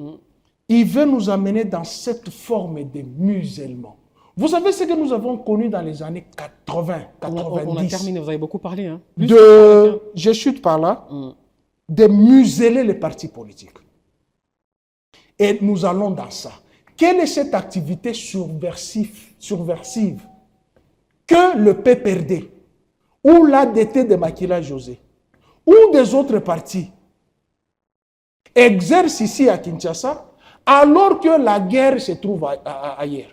il veut nous amener dans cette forme de musellement. Vous savez ce que nous avons connu dans les années 80, 90. On a terminé, vous avez beaucoup parlé. Hein. Je chute par là, de museler les partis politiques. Et nous allons dans ça. Quelle est cette activité subversive que le PPRD ou l'ADT de Makila José ou des autres partis exercent ici à Kinshasa alors que la guerre se trouve ailleurs?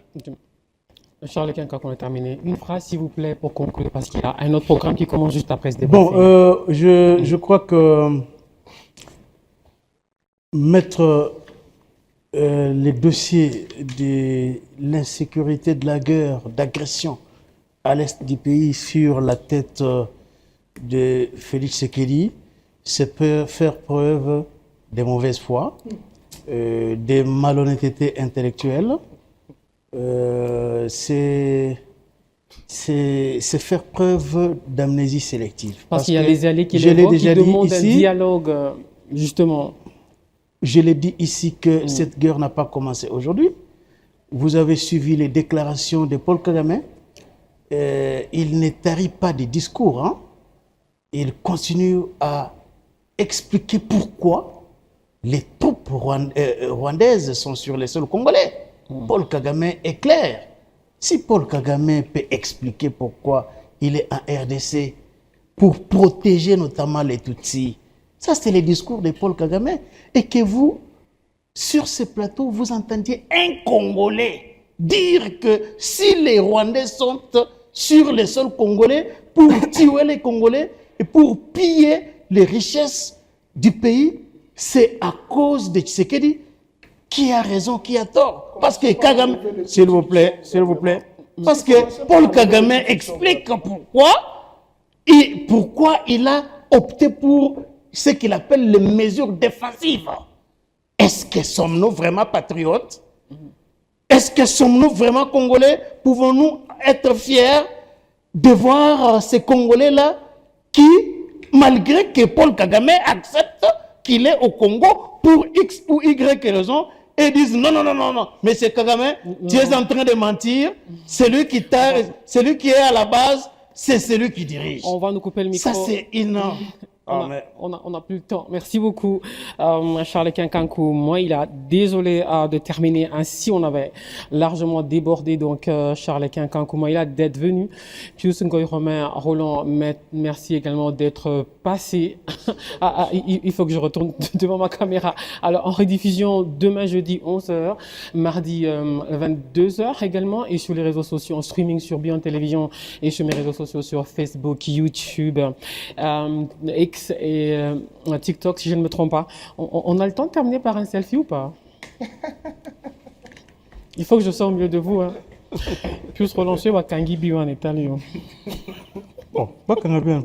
Charles Kankou, on a terminé. Une phrase, s'il vous plaît, pour conclure, parce qu'il y a un autre programme qui commence juste après ce débat. Bon, je crois que mettre les dossiers de l'insécurité, de la guerre, d'agression à l'est du pays sur la tête de Félix Tshisekedi, c'est faire preuve de mauvaise foi, de malhonnêteté intellectuelle. C'est faire preuve d'amnésie sélective. Parce qu'il y a les alliés qui demandent un dialogue, justement. Je l'ai dit ici que cette guerre n'a pas commencé aujourd'hui. Vous avez suivi les déclarations de Paul Kagame. Il ne tarit pas des discours. Hein. Il continue à expliquer pourquoi les troupes rwandaises sont sur les sols congolais. Paul Kagame est clair. Si Paul Kagame peut expliquer pourquoi il est en RDC pour protéger notamment les Tutsis, ça c'est le discours de Paul Kagame. Et que vous, sur ce plateau, vous entendiez un Congolais dire que si les Rwandais sont sur les sols congolais pour tuer les Congolais et pour piller les richesses du pays, c'est à cause de Tshisekedi qui a raison, qui a tort. Parce que Kagame, s'il vous plaît, parce que Paul Kagame explique pourquoi il a opté pour ce qu'il appelle les mesures défensives. Est-ce que sommes-nous vraiment patriotes? Est-ce que sommes-nous vraiment Congolais? Pouvons-nous être fiers de voir ces Congolais-là qui, malgré que Paul Kagame accepte qu'il est au Congo pour X ou Y raison, et disent non, monsieur Kagame, tu es en train de mentir, celui qui est à la base, c'est celui qui dirige. On va nous couper le micro. Ça, c'est énorme. On n'a plus le temps. Merci beaucoup, Charles Kinkankou. Moi, il a désolé de terminer ainsi. On avait largement débordé. Donc, Charles Kinkankou, moi, il a d'être venu. Pius Ngoy Romain, Roland, merci également d'être passé. Il faut que je retourne devant ma caméra. Alors, en rediffusion demain, jeudi, 11h, mardi, 22h également, et sur les réseaux sociaux, en streaming sur Beyond Télévision et sur mes réseaux sociaux sur Facebook, YouTube, X et TikTok, si je ne me trompe pas. On a le temps de terminer par un selfie ou pas? Il faut que je sois au milieu de vous. Hein. Puis se relancer, wa kangi bi en italien. Bon, pas qu'on a bien.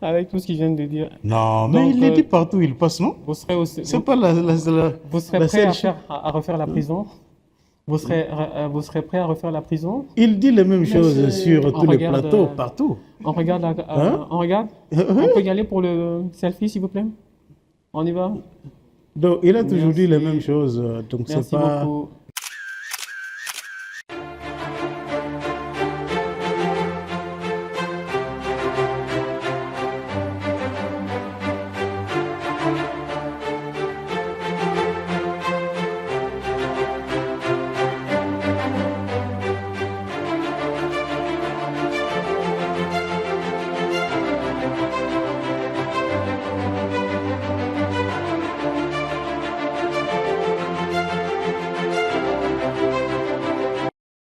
Avec tout ce qu'il vient de dire. Non, mais il est dit partout où il passe, non? Vous serez aussi. C'est pas la Vous serez prêt à refaire la prison? Vous serez prêt à refaire la prison? Il dit les mêmes choses sur tous les plateaux, partout. On regarde, on regarde. On peut y aller pour le selfie, s'il vous plaît? On y va? Donc, il a toujours dit les mêmes choses. Donc, Merci c'est pas... beaucoup.